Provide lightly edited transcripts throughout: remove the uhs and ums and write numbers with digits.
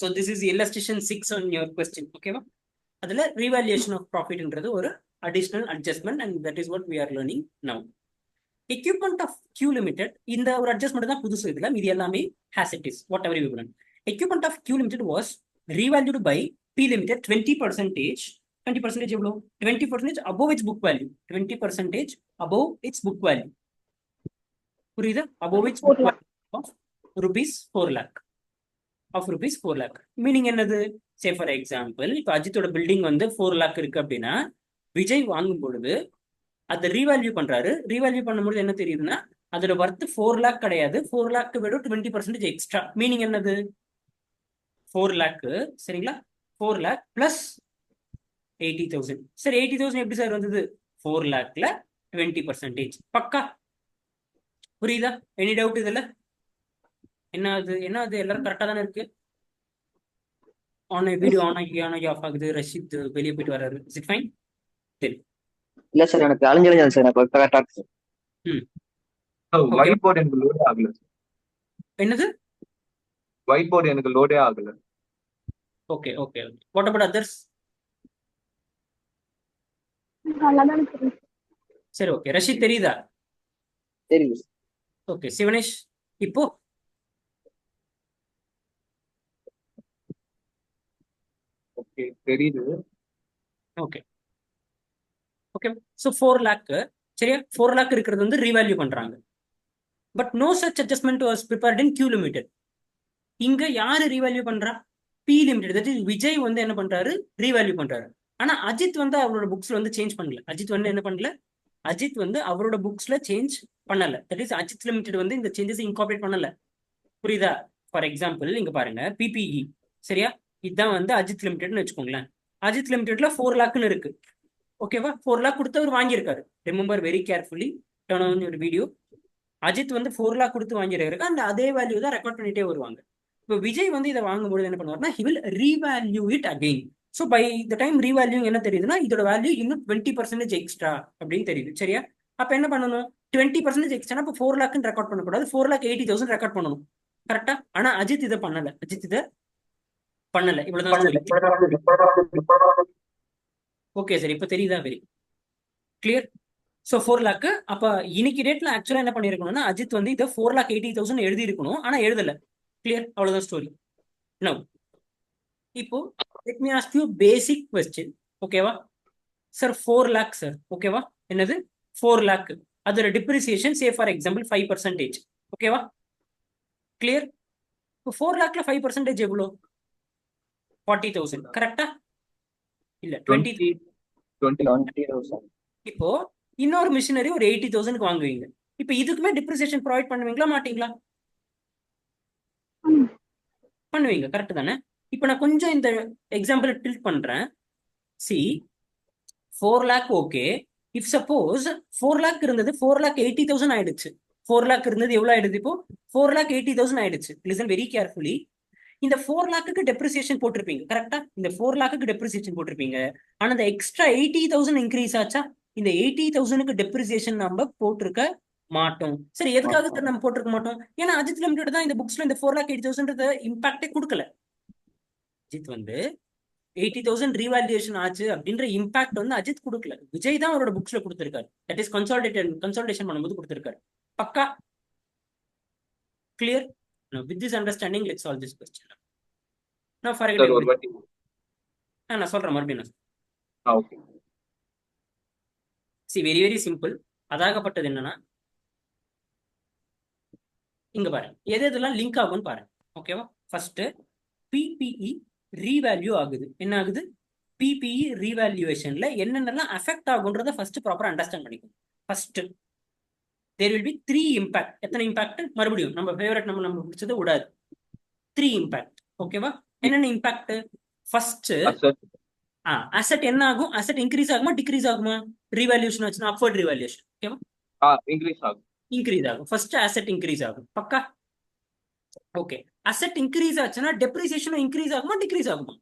So this is illustration 6 on your question. ஓகேவா? அதில் revaluation of profitன்றது ஒரு additional adjustment and that is what we are learning now. Equipment of Q Limited இந்த ஒரு adjustment தான் புதுசு. இதில் மீதி எல்லாமே as it is whatever you learn. Equipment of Q Limited was revalued by P Limited 20%. 20% எவ்வளோ? 20% above its book value. 20% above its book value. புரியுதா? above its book value of rupees 4 lakh. of rupees 4 lakh. Meaning என்னது? சே for example இப்போ அஜித்தோட building வந்து 4 lakh இருக்கு அப்படின்னா விஜய் வாங்கும் பொழுது அதை ரீவேல்யூ பண்றாரு. ரீவேல்யூ பண்ணும்போது என்ன தெரியுதுன்னா அதோட ஒர்த் 4 lakh கிடையாது, 4 lakh விட 20% எக்ஸ்ட்ரா. மீனிங் என்னது? 4 lakh சரிங்களா? 4 lakh பிளஸ் 80,000. சரி 80,000 எப்படி சார் வந்தது? 4 lakhல 20%. பக்கா புரியுதா? எனி டவுட் இதுல? என்ன அது எல்லாரும் கரெக்டா தானே இருக்கு? வீடியோ ஆன் ஆகி ஆஃப் ஆகுது. ரஷித் வெளியே போயிட்டு வராரு. Is it fine? சரி. இல்ல சார், எனக்கு அழிஞ்சு சார். எனக்கு கரெக்டா இருக்கு. ஒயிட் போர்டு எனக்கு லோடே ஆகல. என்னது? ஒயிட் போர்டு எனக்கு லோடே ஆகல. Okay okay. What about others? சரி ஓகே. ரஷித் தெரியுதா? தெரியுது. ஓகே. சிவனேஷ் இப்போ ஓகே தெரியுது. Okay okay. ஸோ 4 lakh சரியா? 4 lakh இருக்கிறது வந்து ரீவேல்யூ பண்றாங்க. But no such adjustment was prepared in Q Limited. இங்க யாரு ரீவேல்யூ பண்றா? P Limited. That is Vijay வந்து என்ன பண்றாரு? ரீவேல்யூ பண்றாரு. ஆனா அஜித் வந்து அவரோட புக்ஸ்ல வந்து சேஞ்ச் பண்ணல. அஜித் வந்து என்ன பண்ணல? அஜித் வந்து அவரோட புக்ஸ்ல சேஞ்ச் பண்ணல. தட் இஸ் அஜித் லிமிடெட் வந்து இந்த சேஞ்சஸ் இன்கார்பரேட் பண்ணல. புரியுதா? ஃபார் எக்ஸாம்பிள் இங்க பாருங்க, PPE சரியா? இதுதான் வந்து அஜித் லிமிடெட்னு வச்சுக்கோங்களேன். அஜித் லிமிடெட்ல 4 lakhன்னு இருக்கு. ஓகேவா? 4 lakh கொடுத்து அவர் வாங்கியிருக்காரு. Remember very carefully turn on your video. Ajith வந்து 4 lakh கொடுத்து வாங்கியிருக்காரு. அந்த அதே வேல்யூ தான் ரெக்கார்ட் பண்ணிட்டே வருவாங்க. இப்போ விஜய் வந்து இதை வாங்கும்போது என்ன பண்ணுவார்னா he will revalue it again. So by the time revalue என்ன தெரியுதுன்னா இதோட வேல்யூ இன்னும் 20% எக்ஸ்ட்ரா அப்படின்னு தெரியுது. சரியா? அப்ப என்ன பண்ணணும்? 20% எக்ஸ்ட்ரா. அப்போ 4 lakh ரெக்கார்ட் பண்ணக்கூடாது, 4,80,000 ரெக்கார்ட் பண்ணணும். கரெக்டா? ஆனா அஜித் இதை பண்ணல. அஜித் இதை பண்ணல. இவ்வளவுதான். ஓகே சார், இப்போ தெரியுதா? Very clear. So 4 lakh. அப்ப இன்னைக்கு டேட்ல ஆக்சுவலா என்ன பண்ணிருக்கணும்னா அஜித் வந்து இதை 4,80,000 எழுதி இருக்கணும். ஆனா எழுதல. கிளியர்? அவ்வளவுதான் ஸ்டோரி. நோ இப்போ let me ask you basic question. ஓகேவா சார்? 4 lakh sir. ஓகேவா? என்னது? 4 lakh. அதோட டிப்ரிசியேஷன் சே ஃபார் எக்ஸாம்பிள் 5%. ஓகேவா? கிளியர்? இப்போ 4 lakhல 5% எவ்வளோ? 40,000. கரெக்டா? இல்ல 20,000. இப்போ இன்னொரு மிஷினரி ஒரு 80,000 வாங்குவீங்க. இப்போ இதுக்குமே டிப்ரிசியேஷன் ப்ரொவைட் பண்ணுவீங்களா மாட்டீங்களா? பண்ணுவீங்க. கரெக்ட் தானே? இப்போ நான் கொஞ்சம் இந்த எக்ஸாம்பிள் டில்ட் பண்றேன். C 4 lakh okay. If suppose 4 lakh இருந்தது 4,80,000 ஆயிடுச்சு. 4 lakh இருந்தது எவ்வளவு ஆயிடுது? இப்போ 4,80,000 ஆயிடுச்சு. Listen very carefully. இந்த 4 lakhக்கு டெப்ரிசியேஷன் போட்டிருப்பீங்க. கரெக்டா? இந்த 4 lakhக்கு டெப்ரிசியேஷன் போட்டிருப்பீங்க. ஆனா இந்த எக்ஸ்ட்ரா 80,000 இன்க்ரீஸ் ஆச்சா? இந்த 80,000க்கு டெப்ரிசியேஷன் நம்ம போட்டிருக்க மாட்டோம். சரி, எதுக்காக சார் நம்ம போட்டிருக்க மாட்டோம்? ஏன்னா அஜித் லிமிடெட் தான் இந்த புக்ஸ்ல இந்த 4,80,000 இம்பாக்டே கொடுக்கல. அஜித் வந்து 80,000 ரீவால்யூஷன் ஆச்சு அப்படின்ற இம்பாக்ட் வந்து அஜித் கொடுக்கல. விஜய் தான் அவரோட புக்ஸ்ல கொடுத்திருக்காரு. தட் இஸ் கன்சால்டேஷன் பண்ணும்போது கொடுத்திருக்காரு. பக்கா clear? With this understanding let's solve this question. நான் ஃபார் நான் சொல்றேன் மறுபடியும். Okay. See very very simple. அதாகப்பட்டது என்னன்னா இங்க பாருங்க, எது எதெல்லாம் லிங்க் ஆகும்னு பாருங்க. ஓகேவா? ஃபர்ஸ்ட் PPE ரீவேல்யூ ஆகுது. என்ன ஆகுது? PPE ரீவேல்யூவேஷன்ல என்னென்னலாம் அஃபெக்ட் ஆகுன்றத ஃபர்ஸ்ட் ப்ராப்பரா அண்டர்ஸ்டாண்ட் பண்ணிக்கணும். First there will be 3 impact. எத்தனை இம்பாக்ட்? மறுபடியும் நம்ம ஃபேவரட் நம்ம பிடிச்சது விடாது. 3 இம்பாக்ட். ஓகேவா? என்னென்ன இம்பாக்ட்? ஃபர்ஸ்ட் அசெட் என்ன ஆகும்? அசெட் இன்க்ரீஸ் ஆகுமா டிக்ரீஸ் ஆகுமா? ரீவேல்யூஷன் ஆச்சுன்னா அப்வர்ட் ரீவேல்யூஷன். ஓகேவா? இன்க்ரீஸ் ஆகும். இன்க்ரீஸ் ஆகும். ஃபர்ஸ்ட் அசெட் இன்க்ரீஸ் ஆகும். பக்கா? ஓகே. அசெட் இன்க்ரீஸ் ஆச்சுன்னா டெப்ரிசியேஷனும் இன்க்ரீஸ் ஆகுமா டிக்ரீஸ் ஆகுமா?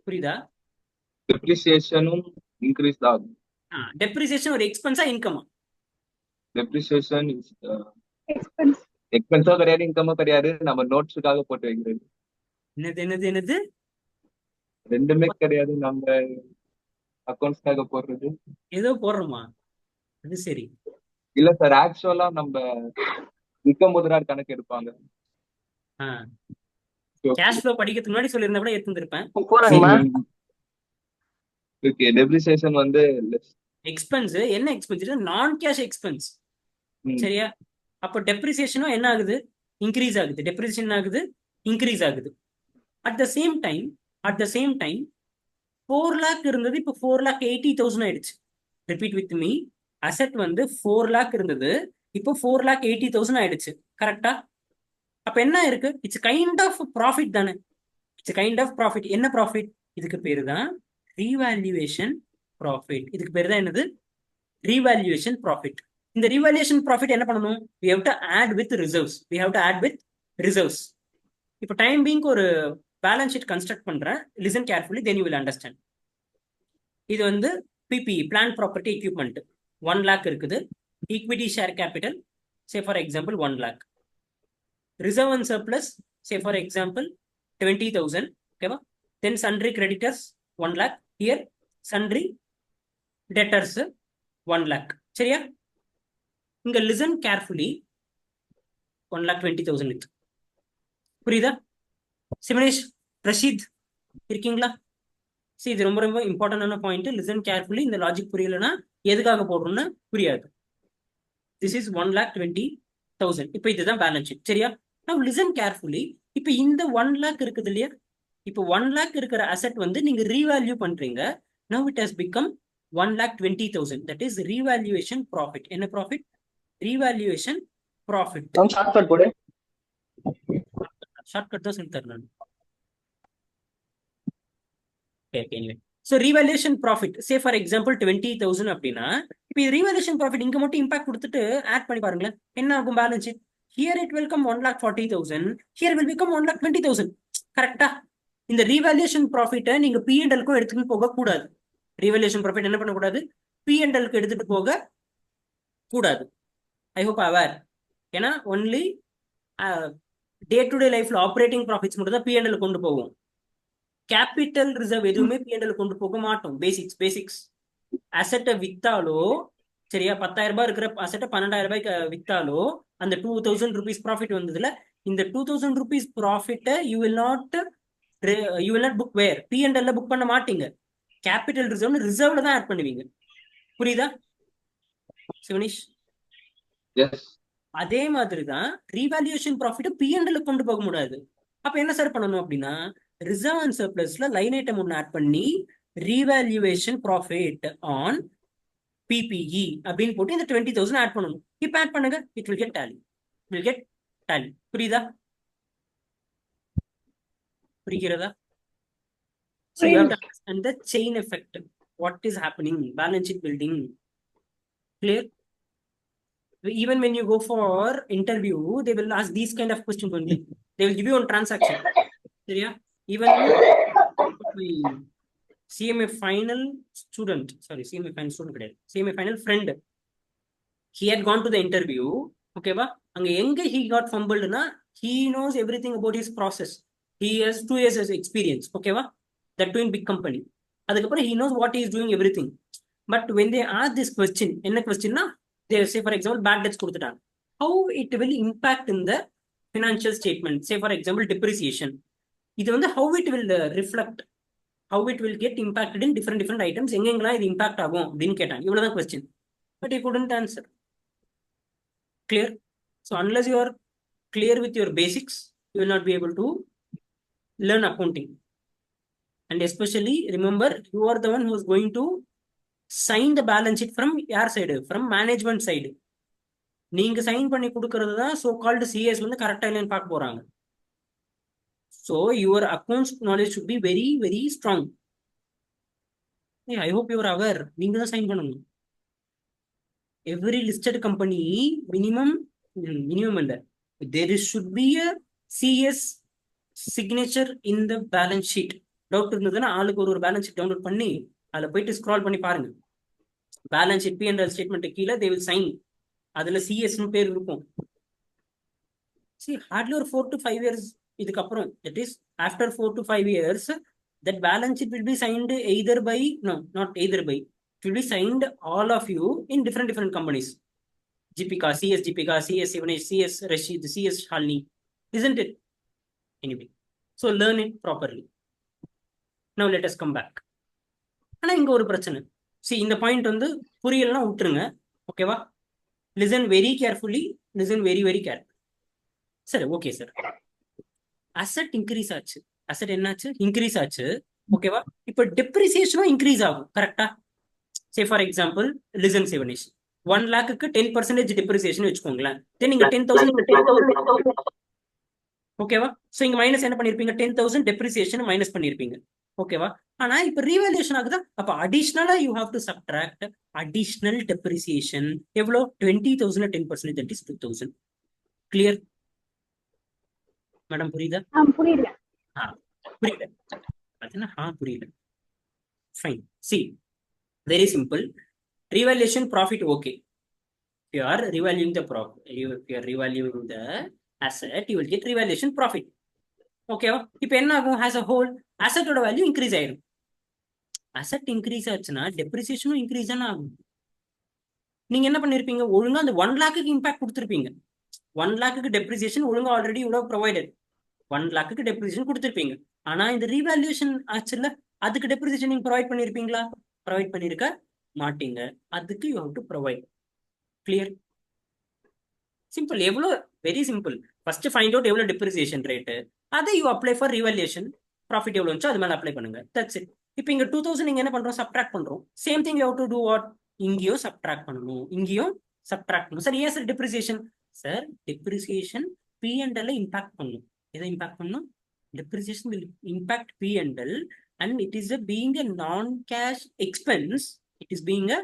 புரியுதா? டெப்ரிசியேஷனும் இன்க்ரீஸ் ஆகும். டெப்ரிசியேஷன் ஒரு எக்ஸ்பென்ஸா இன்கமா? Depreciation is expense. எக்ஸ்பென்ஸோ கிடையாது, இன்கமோ கிடையாது, நம்ம நோட்ஸுக்காக போட்டு வைக்கிறது. என்னது ரெண்டுமே கிடையாது, நம்ம அக்கௌண்ட்ஸ்க்காக போடுறது. ஏதோ போடுறோமா? அது சரி. இல்ல சார், ஆக்சுவலா நம்ம விற்கும் போது தான் கணக்கு எடுப்பாங்க. கேஷ் ஃப்ளோ படிக்கிறதுக்கு முன்னாடி சொல்லியிருந்தா கூட எடுத்துருப்பேன். போறாங்கம்மா. ஓகே, டெப்ரிசியேஷன் வந்து எக்ஸ்பென்ஸ் என்ன எக்ஸ்பென்ஸ்? நான் கேஷ் எக்ஸ்பென்ஸ். சரியா? அப்போ டெப்ரிசியேஷனும் என்ன ஆகுது? இன்க்ரீஸ் ஆகுது. டெப்ரிசியேஷன் ஆகுது, இன்க்ரீஸ் ஆகுது. At the same time 4 lakh இருந்தது, இப்போ 4,80,000 ஆயிடுச்சு. Repeat with me. அசெட் வந்து 4 lakh இருந்தது, இப்போ 4,80,000 ஆயிடுச்சு. கரெக்டா? அப்ப என்ன இருக்கு? இட்ஸ் கைண்ட் ஆஃப் ப்ராஃபிட் தானே. It's kind of profit. என்ன ப்ராஃபிட்? இதுக்கு பேரு தான் ரீவால்யூவேஷன் ப்ராஃபிட். இதுக்கு பேரு தான் என்னது? Revaluation profit. இந்த ரீவால்யூவேஷன் ப்ராஃபிட் என்ன பண்ணணும்? we have to add with reserves. இப்போ டைம் பீங்க் ஒரு பேலன்ஸ் ஷீட் கன்ஸ்ட்ரக்ட் பண்றேன். Listen carefully, then you will understand. இது வந்து PP, plan property equipment, 1 lakh இருக்குது. Equity share capital, say for example 1 lakh. Reserve and surplus, say for example 20,000. ஓகேவா? Then sundry creditors 1 lakh. Here sundry debtors 1 lakh. சரியா? இங்க listen carefully, 1,20,000. புரியுதா? சிமனேஷ், ரஷீத் இருக்கீங்களா? சரி, இது ரொம்ப ரொம்ப இம்பார்ட்டன்டான பாயிண்ட். Listen carefully. இந்த லாஜிக் புரியலன்னா எதுக்காக போடுறோம்னு புரியாது. This is 1,20,000. இப்போ இதுதான் பேலன்ஸ் ஷீட். சரியா? நான் லிசன் கேர்ஃபுல்லி. இப்போ இந்த 1 lakh இருக்குது இல்லையா? இப்போ 1 lakh இருக்கிற அசெட் வந்து நீங்க ரீவேல்யூ பண்றீங்க. Now it has become 1,20,000. That is revaluation profit. என்ன ப்ராஃபிட்? Revaluation profit. ஷார்ட்கட் போடு. ஷார்ட்கட் தான் சொல்லி தரணும். anyway, so revaluation profit, say for example 20,000 அப்படின்னா, இப்போ revaluation profit இங்க மட்டும் இம்பாக்ட் கொடுத்துட்டு ஆட் பண்ணி பாருங்களேன், என்ன ஆகும் balance sheet? here it will come 1,40,000, here will become 1,20,000. கரெக்டா? இந்த revaluation profit நீங்க P&L-க்கும் எடுத்துட்டு போக கூடாது. revaluation profit என்ன பண்ணக்கூடாது? P&L-க்கு எடுத்துட்டு போக கூடாது. I hope aware. ஏன்னா ஒன்லி டே டு டே லைஃப்ல ஆப்ரேட்டிங் ப்ராஃபிட்ஸ் மட்டும் தான் P&L கொண்டு போகும். கேபிட்டல் ரிசர்வ் எதுவுமே P&L கொண்டு போக மாட்டோம். பேசிக்ஸ். அசெட்டை வித்தாலோ, சரியா, 10,000 ரூபாய் இருக்கிற அசெட்டை 12,000 ரூபாய்க்கு வித்தாலோ அந்த 2,000 rupees ப்ராஃபிட் வந்ததுல, இந்த 2,000 rupees ப்ராஃபிட்டை you will not book where? P&L book பண்ண மாட்டீங்க. கேபிட்டல் ரிசர்வ்ல தான் ஆட் பண்ணுவீங்க. புரியுதா சிவனிஷ்? அதே மாதிரி தான் ரீவால்யூவேஷன் ப்ராஃபிட் P&L கொண்டு போக முடியாது. அப்ப என்ன சார் பண்ணணும் அப்படின்னா, ரிசர்வ் அண்ட் சர்ப்ளஸ்ல லைன் ஐட்டம் ஒன்று ஆட் பண்ணி ரீவால்யூவேஷன் ப்ராஃபிட் ஆன் பிபிஇ அப்படின்னு போட்டு இந்த 20,000 ஆட் பண்ணணும். இப்போ ஆட் பண்ணுங்க, இட் வில் கெட் டாலி. புரியுதா? புரிகிறதா? So you have to understand the chain effect. What is happening? Balance sheet building. Clear? Even when you go for interview, they will ask these kind of questions only. They will give you on transaction. Yeah? Even CMA final student, CMA final friend, he had gone to the interview. Okay, ba? He got fumbled na, he knows everything about his process. He has 2 years of experience. Okay, ba? That too in big company. Adukapra he knows what he is doing, everything. But when they ask this question, enna question na, they say for example bad debts கொடுத்துட்டாங்க, how it will impact in the financial statement. Say for example depreciation, இது வந்து how it will reflect, how it will get impacted in different items, எங்கெங்கெல்லாம் இது impact ஆகும் அப்படின்னு கேட்டாங்க. இவ்வளவுதான் question. But he couldn't answer. Clear? So unless you are clear with your basics, you will not be able to learn accounting. And especially remember, you are the one who is going to sign the balance sheet from your side, from management side. நீங்க sign பண்ணி கொடுக்கிறது தான் so called CS வந்து கரெக்டா இல்லைன்னு பார்க்க போறாங்க. So your accounts knowledge should be very very strong. I hope you are aware. நீங்க தான் சைன் பண்ணணும். Every listed company minimum இல்ல, there should be a CS signature in the balance sheet. Doubt இருந்ததுன்னா ஆளுக்கு ஒரு பேலன்ஸ் ஷீட் டவுன்லோட் பண்ணி அதில் போயிட்டு ஸ்க்ரால் பண்ணி பாருங்க. பேலன்ஸ் ஷீட் P&L ஸ்டேட்மெண்ட் கீழே they will sign. அதுல CS பேர் இருக்கும். see hardly ஒரு 4 to 5 years இதுக்கப்புறம், that is after 4 to 5 years that balance sheet will be signed either by, no, not either by, it will be signed all of you in different companies. GPK, CS GPK, CS Sivanesh, CS Rashid, CS Shalini, isn't it? Anyway, so learn it properly. Now let us come back. ஆனா இங்க ஒரு பிரச்சனை. see இந்த point வந்து புரியலன்னா விட்டுருங்க. ஓகேவா? Listen very carefully, listen very careful. சரி, ஓகே சார். அசெட் இன்க்ரீஸ் ஆச்சு. அசெட் என்னாச்சு? இன்க்ரீஸ் ஆச்சு. ஓகேவா? இப்போ டெப்ரிசியேஷனும் இன்க்ரீஸ் ஆகும். கரெக்டா? சே for example listen Sivanesh 1 lakhக்கு 10% depreciation வச்சுக்கோங்களேன். தென் நீங்க 10,000 ஓகேவா? சோ இங்க மைனஸ் என்ன பண்ணிருப்பீங்க? 10,000 டெப்ரிசியேஷன் மைனஸ் பண்ணிருப்பீங்க. ஓகேவா? ஆனா இப்ப ரீவேல்யூஷன் ஆகுதா? அப்ப அடிஷனலா you have to subtract additional depreciation. எவ்வளோ? 20,000 10%, that is 2,000. Clear madam? புரியுதா? புரியல. புரியல அதுனா புரியல. Fine. C very simple. revaluation profit, okay. If you are revaluing the profit, if you are revaluing the asset, you will get revaluation profit. Okay, இப்போ என்ன ஆகும்? as a whole asset ஓட value increase ஆயிடும். asset increase ஆச்சுன்னா டெப்ரிசியேஷனும் increase தானே ஆகும். நீங்க என்ன பண்ணிருப்பீங்க? ஒழுங்கா அந்த 1 lakhக்கு இம்பாக்ட் கொடுத்துருப்பீங்க. 1 lakhக்கு டெப்ரிசியேஷன் ஒழுங்கா ஆல்ரெடி இவ்வளவு ப்ரொவைடட். 1 lakhக்கு டெப்ரிசியேஷன் கொடுத்துருப்பீங்க. ஆனா இந்த ரீவேல்யூஷன் ஆச்சுல்ல, அதுக்கு டெப்ரிசியேஷன் நீங்க ப்ரொவைட் பண்ணிருப்பீங்களா? ப்ரொவைட் பண்ணிருக்க மாட்டீங்க. அதுக்கு you have to provide. Clear? Simple. எவ்வளோ? Very simple. First find out எவ்வளோ டெப்ரிசியேஷன் ரேட்டு, அதை you apply for revaluation. Profit எவ்வளோ இருந்துச்சோ அது மேலே அப்ளை பண்ணுங்க. That's it. இப்போ இங்க 2,000 நீங்க என்ன பண்றோம்? சப்ட்ராக்ட் பண்றோம். Same thing you have to do what? இங்கேயும் சப்ட்ராக்ட் பண்ணணும், இங்கேயும் சப்ட்ராக்ட் பண்ணணும். சார் ஏன் sir depreciation? Sir depreciation P&L impact பண்ணும். எதை இம்பாக்ட் பண்ணும்? Depreciation will impact P&L and it is being a non-cash expense. It is being a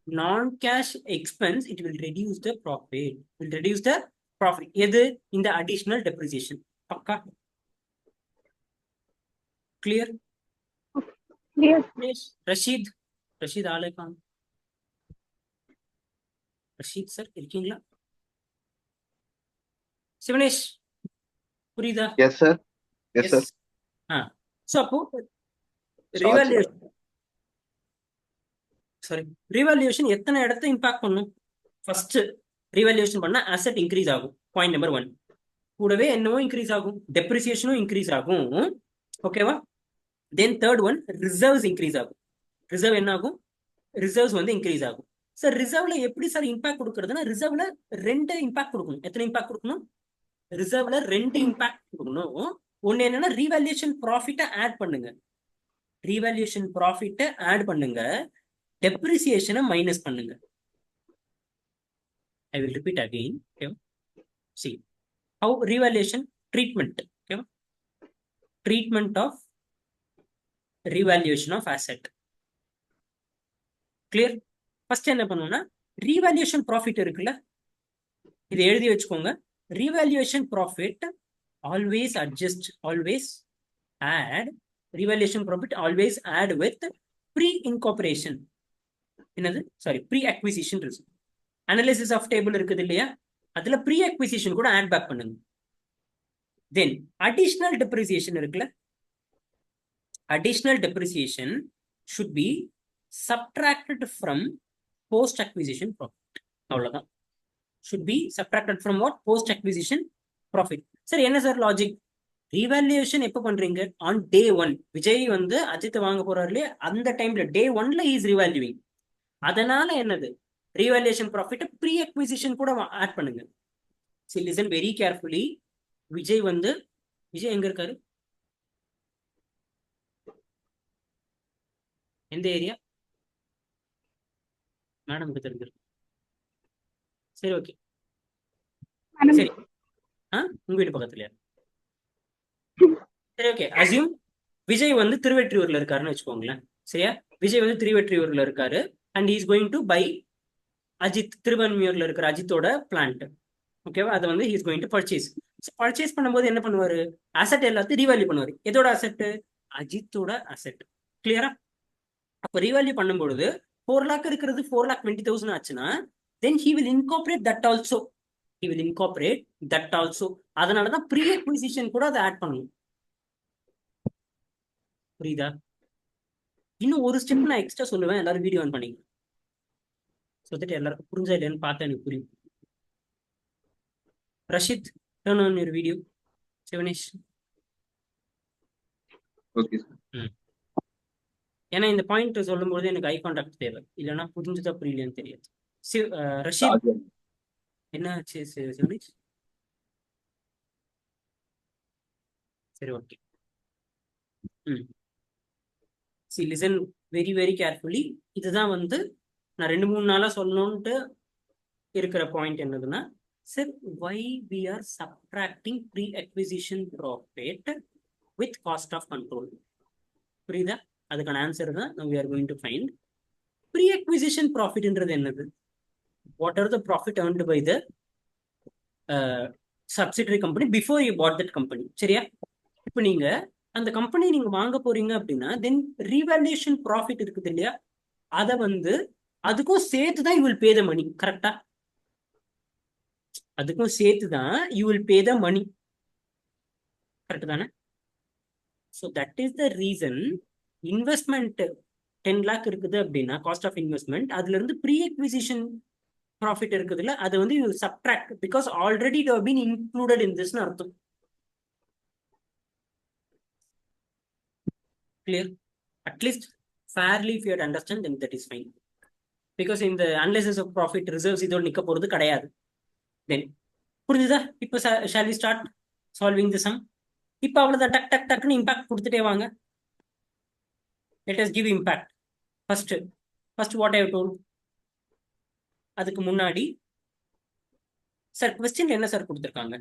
non-cash expense. It will reduce the profit. Will reduce the profit. எது? இந்த additional depreciation. பக்கா? Clear? Clear. Yes. Rasheed Alekhan. Rasheed sir இருக்கீங்களா? சிவனேஷ் புரியுதா? Yes sir. Yes sir. So அப்போ revaluation எத்தனை இடத்தை impact பண்ணும்? First revaluation பண்ணா அசெட் இன்க்ரீஸ் ஆகும். Point number 1. கூடவே என்னவோ இன்க்ரீஸ் ஆகும், டெப்ரிசியேஷனும் இன்க்ரீஸ் ஆகும். ஓகேவா? Then third one reserves increase ஆகும். ரிசர்வ் என்ன ஆகும்? ரிசர்வ்ஸ் வந்து இன்க்ரீஸ் ஆகும். சார் ரிசர்வ்ல எப்படி சார் இம்பாக்ட் கொடுக்கறதுன்னா, ரிசர்வ்ல 2 இம்பாக்ட் கொடுக்கணும். எத்தனை இம்பாக்ட் கொடுக்கணும்? ரிசர்வ்ல 2 இம்பாக்ட் கொடுக்கணும். ஒன்னு என்னன்னா ரீவேல்யூஷன் ப்ராஃபிட்ட ஆட் பண்ணுங்க. ரீவேல்யூஷன் ப்ராஃபிட்ட ஆட் பண்ணுங்க, டெப்ரிசியேஷனை மைனஸ் பண்ணுங்க. I will repeat again. Okay. See how revaluation treatment. Okay. Treatment of revaluation of asset. Clear? First என்ன பண்ணுவோம்னா revaluation profit இருக்குல்ல, இதை எழுதி வச்சுக்கோங்க. revaluation profit always adjust, always add, revaluation profit always add with pre-incorporation. என்னது? Sorry, pre-acquisition reserve. Analysis of table இருக்குது இல்லையா, அதுல pre-acquisition கூட ஆட் பேக் பண்ணுங்க. தென் additional depreciation இருக்குல்ல, additional depreciation should be subtracted from post-acquisition profit. அவ்வளவுதான். should be subtracted from what? Post-acquisition profit. சரி, என்ன சார் லாஜிக்? ரீவேல்யூஷன் எப்ப பண்றீங்க? On day 1. விஜய் வந்து அஜித் வாங்க போறாரு இல்லையா, அந்த டைம்ல டே 1ல இஸ் ரீவேல்யூவிங். அதனால என்னது? ரீவேல்யூஷன் ப்ராஃபிட் ப்ரீ அக்விசிஷன் கூட ஆட் பண்ணுங்க. See, listen very carefully. Vijay எங்க இருக்காரு? எந்த ஏரியா? மேடம் தெரிஞ்சிருக்கு. சரி, ஓகே. சரி, உங்க வீட்டு பக்கத்துலயா? சரி, ஓகே. அசியூம் விஜய் வந்து திருவெற்றியூர்ல இருக்காருன்னு வச்சுக்கோங்களேன். சரியா? விஜய் வந்து திருவெற்றியூர்ல இருக்காரு and is going to buy Ajith, திருவன்மியூர்ல இருக்கிற அஜித்தோட பிளான்ட். ஓகேவா? அதை வந்து is going to purchase. Purchase பண்ணும்போது என்ன பண்ணுவாரு? அசெட் எல்லாத்தையும் ரீவேல்யூ பண்ணுவாரு. எதோட அசெட்? அஜித்தோட அசெட். கிளியரா? அப்ப ரீவேல்யூ பண்ணும்பொழுது 4 lakh இருக்கிறது 4,20,000 ஆச்சுன்னா தென் he will incorporate that also. he will incorporate that also. அதனால தான் ப்ரீ அக்விசிஷன் கூட அதை ஆட் பண்ணணும். புரியுதா? இன்னும் ஒரு ஸ்டெப் நான் எக்ஸ்ட்ரா சொல்லுவேன், எல்லாரும் வீடியோ ஆன் பண்ணிங்க. ஸோ தட் எல்லாருக்கும் புரிஞ்சா இல்லைன்னு பார்த்தா எனக்கு புரியும். Rashid, turn on your video. Sivanesh. Okay sir. ஏன்னா இந்த பாயிண்ட் சொல்லும்போது எனக்கு ஐ கான்டாக்ட் தேவை, இல்லைன்னா புரிஞ்சுதா புரியலையான்னு தெரியாது. ரஷித் என்ன ஆச்சு சிவனேஷ்? சரி, okay. See listen very very carefully. இதுதான் வந்து நான் 2-3 நாளா சொல்லணும்ட்டு இருக்கிற பாயிண்ட் என்னதுன்னா, sir why we are subtracting pre acquisition profit with cost of control. புரியுதா? அதுக்கான ஆன்சர் தான் we are going to find. Pre acquisition ப்ராஃபிட்ன்றது என்னது? What are the profit earned by the subsidiary company before you bought that company. சரியா? இப்போ நீங்க அந்த company நீங்க வாங்க போறீங்க அப்படின்னா தென் ரீவேல்யூஷன் ப்ராஃபிட் இருக்குது இல்லையா, அதை வந்து அதுக்கும் சேர்த்து தான் யூ வில் பே த மணி. கரெக்டா? அதுக்கும் சேர்த்து தான் you will pay the money. Correct தானே? So that is the reason investment 10 lakh இருக்குது அப்படின்னா காஸ்ட் ஆஃப் இன்வெஸ்ட்மெண்ட், அதுல இருந்து ப்ரீ அக்விசிஷன் ப்ராஃபிட் இருக்குதுல்ல, அதை வந்து you subtract because already it have been included in திஸ்னு அர்த்தம். Clear? At least fairly if you had understand, then that is fine. Because in the analysis of profit reserves இதோட நிக்க போறது கிடையாது. Then புரிஞ்சுதா? இப்போ shall we start solving the sum? இப்போ அவ்வளவுதான், டக் டக் டக்னு இம்பாக்ட் கொடுத்துட்டே வாங்க. Let us give impact. First what I have told. அதுக்கு முன்னாடி சார் क्वेश्चन என்ன சார் கொடுத்திருக்காங்க?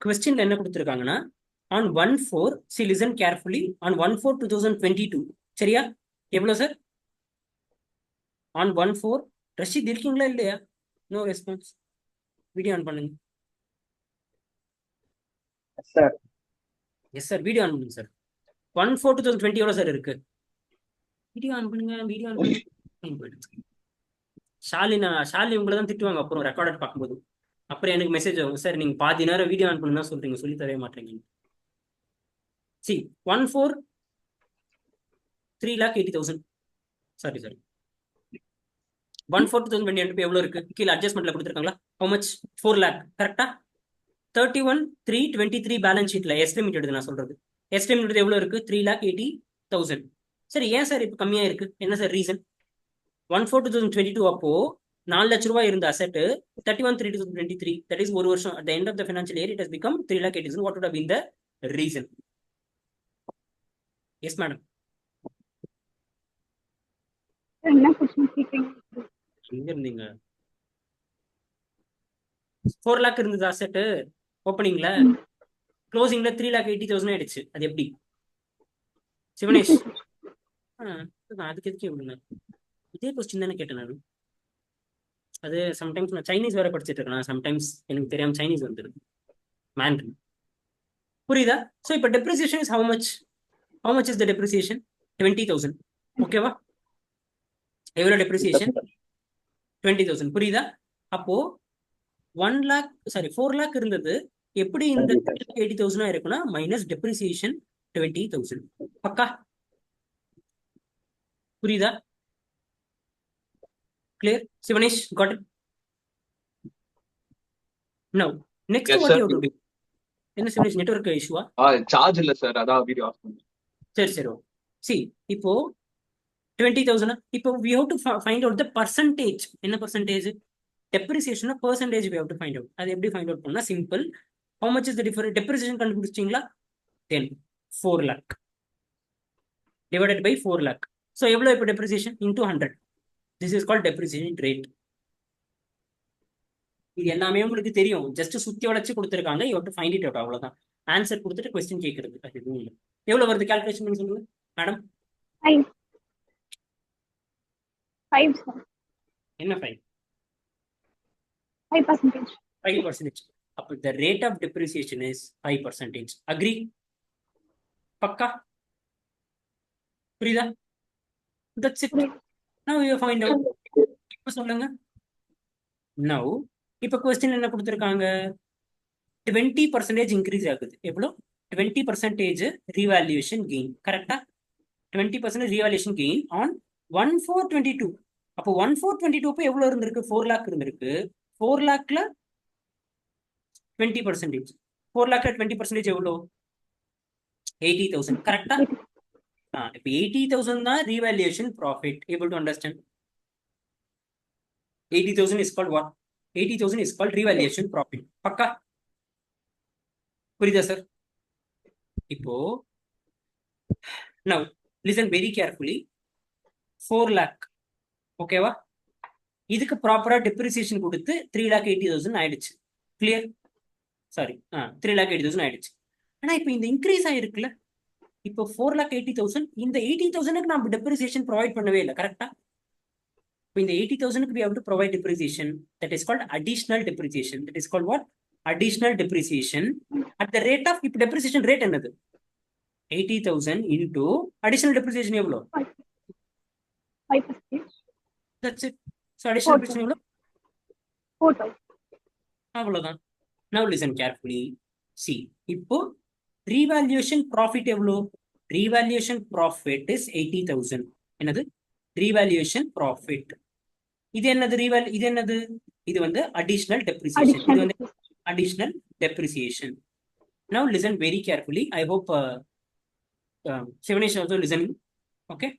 क्वेश्चन என்ன கொடுத்திருக்காங்கன்னா on 1/4, see listen carefully, on 1/4/2022. சரியா? எவ்வளவு சார்? on 1/4. ரஷித் இருக்கீங்களா இல்லையா? No response. வீடியோ ஆன் பண்ணுங்க. Sir yes sir, video on பண்ணுங்க சார். 1/4/2020 எவ்வளவு சார் இருக்கு? வீடியோ ஆன் பண்ணுங்க, வீடியோ ஆன் பண்ணுங்க. ஷாலினி உங்களை தான் திட்டுவாங்க அப்புறம் ரெக்கார்டட் பார்க்கும்போது. அப்புறம் எனக்கு மெசேஜ் ஆகும், சார் நீங்க பாதி நேரம் வீடியோ ஆன் பண்ணா சொல்றீங்க, சொல்லி தரவே மாட்டேங்க. சி 1/4 3,80,000. சாரி 1/4/2022 எவ்வளவு இருக்கு? கீழே அட்ஜஸ்ட்மெண்ட்ல கொடுத்துருக்காங்களா? how much? 4 lakh. கரெக்டா? 31/3/23 பேலன்ஸ் ஷீட்ல எஸ்டிமேட் நான் சொல்றது. எஸ்டிமேட் எவ்வளவு இருக்கு? 3,80,000. சரி, ஏன் சார் இப்போ கம்மியா இருக்கு? என்ன சார் ரீசன்? 1/4/2022 அப்போ 4 லட்ச ரூபாய் இருந்த அசெட் 31/3/2023, that is ஒரு வருஷம், at the end of the financial year it has become 3,80,000. what would have been the reason? Yes madam. என்ன क्वेश्चन கேக்குறீங்க? எங்க இருந்தீங்க? 4 lakh இருந்தது அசெட் ஓப்பனிங்ல, க்ளோசிங்ல 3,80,000 ஆயிடுச்சு. அது எப்படி சிவனேஷ்? அதுக்கு எதுக்கு எப்படின்னா இதே கொஸ்டின் தானே கேட்டேன் நான். அது சம்டைம்ஸ் நான் சைனீஸ் வேற படிச்சுட்டு இருக்கேன், சம்டைம்ஸ் எனக்கு தெரியாம சைனீஸ் வந்துடுது, மேண்ட்ரின். புரியுதா? ஸோ இப்போ depreciation is how much is the depreciation? 20,000. ஓகேவா? எவ்வளோ டெப்ரிசியேஷன்? 20,000. புரியுதா? அப்போ 4 lakh இருந்தது, எப்படி இந்த 80,000 இருக்குன்னா மைனஸ் டெப்ரிசியேஷன் 20,000. பக்கா? புரியுதா? Clear? Sivanesh, got it? Now, next Yes, what sir. you have to do? என்ன Sivanesh, network issue? சார்ஜ் இல்ல சார், அதான் வீடியோ ஆஃப் பண்ணேன். சரி. See, இப்போ 20,000, இப்போ we have to find out the percentage. என்ன percentage? Depreciation percentage we have to find out. அது எப்படி find out பண்ணா? Simple. How much is the difference? Depreciation கண்டுபிடிச்சிட்டீங்களா? Then 4 lakh divided by 4 lakh. So எவ்வளவு இப்போ depreciation? Into 100. This is called depreciation rate. இது எல்லாமே உங்களுக்கு தெரியும், ஜஸ்ட் சுத்தி வளைச்சு கொடுத்துருக்காங்க, you have to find it out. அவ்வளவுதான். ஆன்சர் கொடுத்துட்டு கொஸ்டின் கேட்கறது, அது எதுவும் இல்லை. எவ்வளவு வருது கால்குலேஷன் பண்ணி சொல்லுங்க மேடம். 5 sir. என்ன 5? 5%. 5%. அப்போ the rate of depreciation is 5%. Agree? பக்கா? புரியுதா? That's it. Now you find out. இப்ப சொல்லுங்க. Now இப்ப கொஸ்டின் என்ன கொடுத்திருக்காங்க? 20% இன்க்ரீஸ் ஆகுது. எவ்வளோ? 20% ரீவால்யூஷன் கெயின். கரெக்டா? 20% ரீவால்யூஷன் கெயின் ஆன் 1422. அப்போ 1422 இப்போ எவ்வளோ இருந்திருக்கு? 4 lakh இருந்திருக்கு. 4 lakhல 20%. 4 lakhல 20% எவ்வளோ? 80,000. கரெக்டா? இப்போ 80,000 தான் revolution profit. Able to understand? 80,000 is called what? 80,000 is called revaluation profit. பக்கா? புரியுதா சார்? இப்போ now listen very carefully. 4 lakh ஓகேவா? இதுக்கு ப்ராப்பரா டெப்ரிசியேஷன் கொடுத்து 3,80,000 ஆயிடுச்சு. கிளியர்? சாரி 3,80,000 ஆயிடுச்சு. ஆனா இப்போ இந்த இன்க்ரீஸ் ஆயிருக்குல்ல, இப்போ 4,80,000, இந்த 80,000க்கு நம்ம டெப்ரிசியேஷன் ப்ரொவைட் பண்ணவே இல்லை. கரெக்டா? இப்போ இந்த 80,000க்கு we have to provide depreciation. That is called additional depreciation. That is called what? Additional depreciation at the rate of, இப்போ depreciation rate என்னது? 80,000 into additional depreciation எவ்வளோ? 5%. That's it. So additional depreciation எவ்வளோ? 4,000. அவ்வளோதான். Now listen carefully. See, இப்போ revaluation profit எவ்வளோ? Revaluation profit is 80,000. என்னது? Revaluation profit. இது என்னது? இது என்னது? இது வந்து additional depreciation. இது வந்து additional depreciation. Now listen very carefully. I hope Shivanesh also listening. Okay.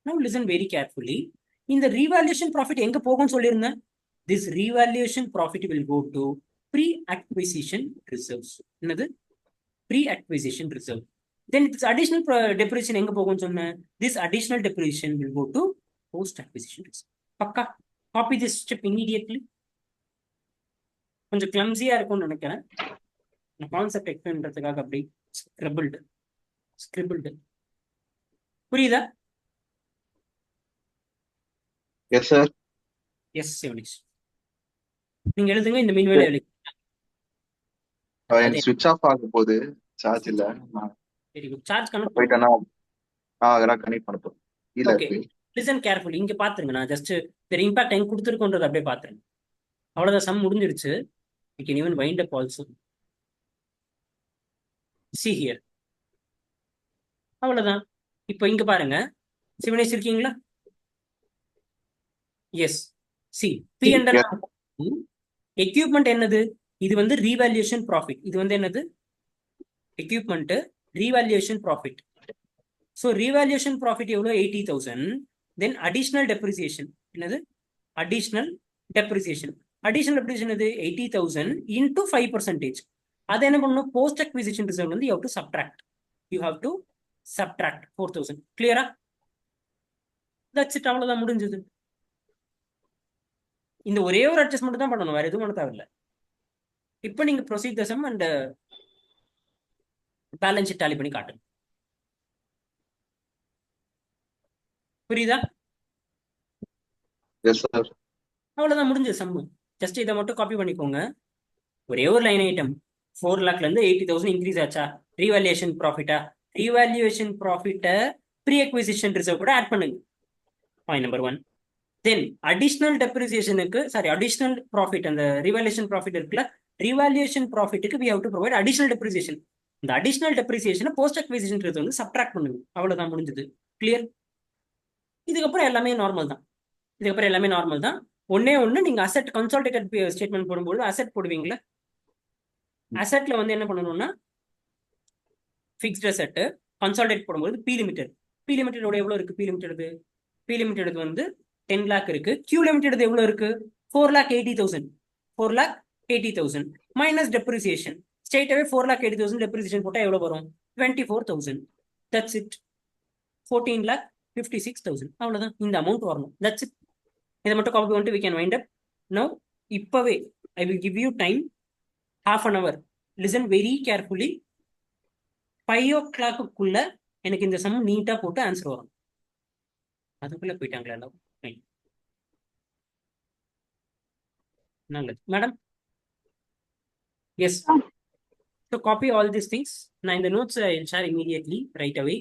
Now listen very carefully. இந்த revaluation profit எங்க போகும்னு சொல்லியிருந்தேன்? This revaluation profit will go to pre-acquisition reserves. என்னது? Pre-acquisition reserve. Then this additional depreciation எங்க போகும்னு சொன்னேன்? This additional depreciation will go to post-acquisition reserve. பக்கா? Copy this step immediately. கொஞ்சம் கிளம்ஸியா இருக்கும்னு நினைக்கிறேன். கான்செப்ட் எக்ஸ்பிளைன் பண்றதுக்காக அப்படி ஸ்கிரிபிள்டு. புரியுதா? Yes sir. எஸ் சிவனேஷ். நீங்க எழுதுங்க. இந்த மீன் வேலை எழுதி. எனக்கு ஸ்விட்ச் ஆஃப் ஆகும் போது சார்ஜ் இல்ல. Very good. சார்ஜ் கனெக்ட் போயிட்டேன்னா அதெல்லாம் கனெக்ட் பண்ண போறேன். இல்ல ஓகே. Listen carefully. இங்க பாத்துருங்க. நான் ஜஸ்ட் இந்த இம்பாக்ட் எங்க கொடுத்துருக்கோன்றது அப்படியே பாத்துருங்க. அவ்வளவுதான். சம் முடிஞ்சிருச்சு. You can even wind up also. See here. அவ்வளவுதான். இப்போ இங்க பாருங்க. சிவனேஷ் இருக்கீங்களா? Yes. C P under equipment என்னது? இது வந்து ரீவால்யூஷன் ப்ராஃபிட். இது வந்து என்னது? Equipment revaluation profit. So revaluation profit எவ்வளோ? 80,000. தென் அடிஷனல் டெப்ரிசியேஷன் என்னது? Additional depreciation. அடிஷனல் டெப்ரிசியேஷன் எது? 80,000 into 5%. அதை என்ன பண்ணணும்? போஸ்ட் அக்விசிஷன் ரிசர்வ் வந்து you have to subtract. You have to subtract 4,000. கிளியரா? That's it. அவ்வளவுதான், முடிஞ்சது. இந்த ஒரே ஒரு அட்ஜஸ்ட்மெண்ட் தான் பண்ணணும், வேற எதுவும் பண்ண தேவையில்லை. இப்போ நீங்க proceed the sum and balance sheet tally பண்ணி காட்டுங்க. புரியுதா? Yes sir. அவ்வளவுதான், முடிஞ்சது சம். ஜஸ்ட் இதை மட்டும் காப்பி பண்ணிக்கோங்க. ஒரே ஒரு லைன் ஐட்டம். 4 lakhல இருந்து 80,000 இன்க்ரீஸ் ஆச்சா? ரீவால்யூஷன் ப்ராஃபிட்டா? ரீவால்யூஷன் ப்ராஃபிட்டை ப்ரீ அக்விசிஷன் ரிசர்வ் கூட ஆட் பண்ணுங்க. Point number 1. தென் அடிஷனல் டெப்ரிசியேஷனுக்கு அடிஷனல் ப்ராஃபிட், அந்த ரிவால்யூஷன் ப்ராஃபிட் இருக்குல்ல, ரிவால்யூஷன் ப்ராஃபிட்டுக்கு we have to provide additional depreciation. இந்த அடிஷனல் டெப்ரிசியேஷனை போஸ்ட் அக்விசிஷன் ரிசர்வ் வந்து சப்ட்ராக்ட் பண்ணுங்க. அவ்வளவுதான், முடிஞ்சது. கிளியர்? இதுக்கப்புறம் எல்லாமே நார்மல் தான். ஒன்னே ஒன்று, நீங்க அசெட் கன்சாலிடேட்டட் ஸ்டேட்மெண்ட் போடும்போது அசெட் போடுவீங்களா? அசெட்ல வந்து என்ன பண்ணணும்னா ஃபிக்ஸ்ட் அசெட் கன்சாலிடேட் போடும்போது பி லிமிடெட் எவ்வளவு இருக்கு? பி லிமிடெட் வந்து 10 lakh இருக்கு. கியூ லிமிடெட் எவ்வளவு இருக்கு? 4,80,000 மைனஸ் டெப்ரிசியேஷன். ஸ்ட்ரெயிட் அவே 4,80,000 டெப்ரிசியேஷன் போட்டா எவ்வளவு வரும்? 24,000. That's it. 14,56,000. அவ்வளவுதான். இந்த அமௌண்ட் வரணும். That's it. இதை மட்டும் காப்பி பண்ணிட்டு we can wind up. Now இப்பவே I will give you time, half an hour. Listen very carefully. 5 o'clock எனக்கு இந்த சம் நீட்டா போட்டு ஆன்சர் வரும். அதுக்குள்ள போயிட்டாங்களா எல்லாம்? நல்லது madam. Yes. So copy all these things. நான் இந்த notes I will share immediately right away.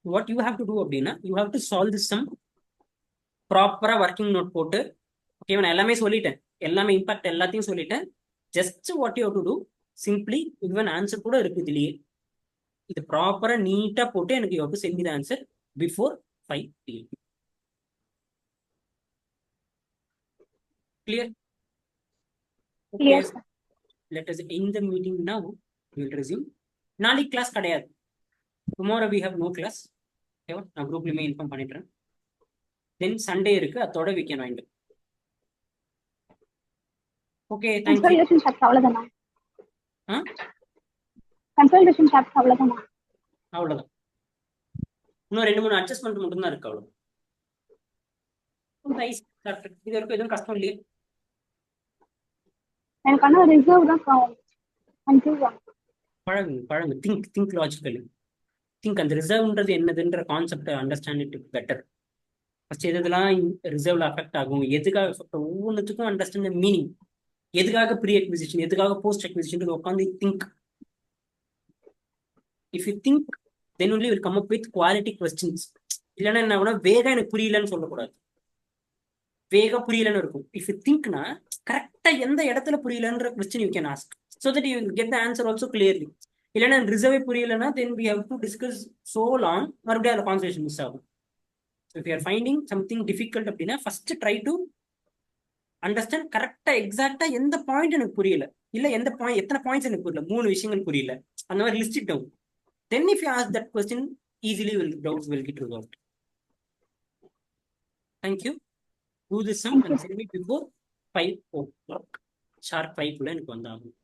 What you have to do அப்படின்னா, you have to solve this sum ப்ராப்பரா ஒர்க்கிங் நோட் போட்டு ஓகேவா, நான் எல்லாமே சொல்லிட்டேன், எல்லாமே இம்பாக்ட் எல்லாத்தையும் சொல்லிட்டேன். Just what you have to do, simply இவன் ஆன்சர் கூட இருக்கு இதுலயே, இது ப்ராப்பரா நீட்டா போட்டு எனக்கு you have to send the answer before 5 PM. Clear? Clear, Okay, sir. let us end the meeting now. We will resume. நாளைக்கு கிளாஸ் கிடையாது. Tomorrow we have no class. ஓகேவா, நான் குரூப்லயுமே இன்ஃபார்ம் பண்ணிடுறேன். தென் சண்டே இருக்கு, அதோட we can wind up. Okay, thank you. Consolidation chapter அவ்வளவுதானா? ஆ, Consolidation chapter அவ்வளவுதானா? அவ்வளவுதான். இன்னும் 2-3 அட்ஜஸ்ட்மெண்ட் மட்டும் தான் இருக்கு, அவ்வளவு. Nice. இது வரைக்கும் எதுவும் கஷ்டம் இல்லையே? எனக்கு ஆனா ரிசர்வ் தான் கன்ஃபியூஸ் ஆகும். பழகு திங்க் லாஜிக்கலி. திங்க் அந்த ரிசர்வ்ன்றது என்னதுன்ற கான்செப்டை அண்டர்ஸ்டாண்ட் இட் பெட்டர். ஃபர்ஸ்ட் எதுலாம் ரிசர்வ்ல அஃபெக்ட் ஆகும், எதுக்காக எஃபெக்ட், ஒவ்வொன்றுத்துக்கும் அண்டர்ஸ்டாண்ட் மீனிங், எதுக்காக ப்ரீ அக்விசிஷன், எதுக்காக போஸ்ட் அக்விசிஷன் உட்காந்து think. If you think then only will come up with quality questions. இல்லைன்னா என்ன ஆகும்னா வேகா எனக்கு புரியலன்னு சொல்லக்கூடாது, வேகா புரியலன்னு இருக்கும். இஃப் யூ திங்க்னா கரெக்டா எந்த இடத்துல புரியலன்ற question you can ask, so that you get the answer also clearly. இல்லைன்னா ரிசர்வே புரியலன்னா then we have to discuss so long, மறுபடியும் அதில் கான்சன்ட்ரேஷன் மிஸ் ஆகும். If you are finding something difficult அப்படின்னா ஃபர்ஸ்ட் ட்ரை டு அண்டர்ஸ்டாண்ட் கரெக்டா எக்ஸாக்டா எந்த பாயிண்ட் எனக்கு புரியல, இல்ல எந்த பாயிண்ட் எத்தனை பாயிண்ட்ஸ் எனக்கு புரியல, 3 விஷயங்கள் புரியல, அந்த மாதிரி list it down. Then if you ask that question easily doubts will get resolved. Thank you. Do this sum and send me before 5 o'clock. Sharp 5 குள்ள எனக்கு வந்தாகும்.